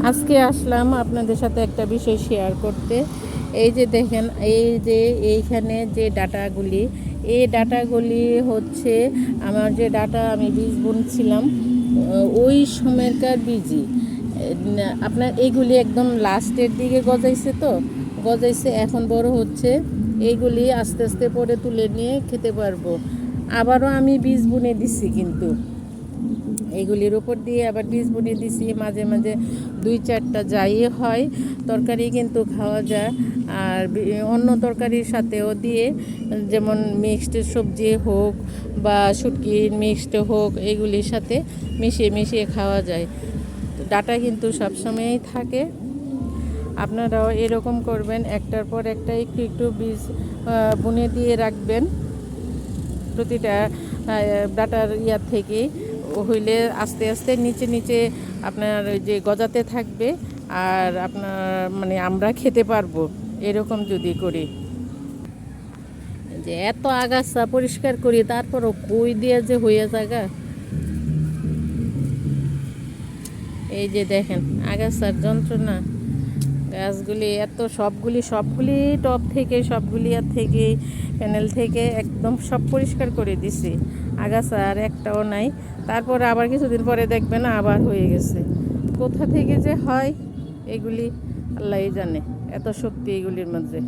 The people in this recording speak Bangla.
আজকে আসলাম আপনাদের সাথে একটা বিষয় শেয়ার করতে। এই যে দেখেন, এই যে এইখানে যে ডাটাগুলি, এই ডাটাগুলি হচ্ছে আমার যে ডাটা আমি বীজ বুনছিলাম ওই সময়কার বীজই। আপনার এইগুলি একদম লাস্টের দিকে গজাইছে, তো গজাইছে এখন বড় হচ্ছে। এইগুলি আস্তে আস্তে পরে তুলে নিয়ে খেতে পারবো। আবারও আমি বীজ বুনে দিছি, কিন্তু এগুলির উপর দিয়ে আবার বীজ বুনে দিছি। মাঝে মাঝে 2-4টা যাই হয় তরকারি কিন্তু খাওয়া যায়। আর অন্য তরকারির সাথেও দিয়ে, যেমন মিক্সড সবজি হোক বা শুটকির মিক্সড হোক, এগুলির সাথে মিশিয়ে মিশিয়ে খাওয়া যায়। ডাটা কিন্তু সবসময়ই থাকে। আপনারাও এরকম করবেন, একটার পর একটা একটু একটু বীজ বুনে দিয়ে রাখবেন প্রতিটা ডাটার ইয়ার থেকে। হইলে আস্তে আস্তে নিচে নিচে আপনার যে গজাতে থাকবে, আর আপনার মানে আমরা খেতে পারবো এরকম যদি করি। যে এত আগাছা পরিষ্কার করি, তারপরও কই দিয়ে যে হয়ে জায়গা। এই যে দেখেন আগাছার যন্ত্রণা। গাছগুলি এত সবগুলি টপ থেকে, সবগুলি আর থেকে, প্যানেল থেকে একদম সব পরিষ্কার করে দিছি। আগাছা আর একটাও নাই। তারপর আবার কিছুদিন পরে দেখবেন আবার হয়ে গেছে। কোথা থেকে যে হয় এগুলি আল্লাহই জানে, এত শক্তি এগুলির মধ্যে।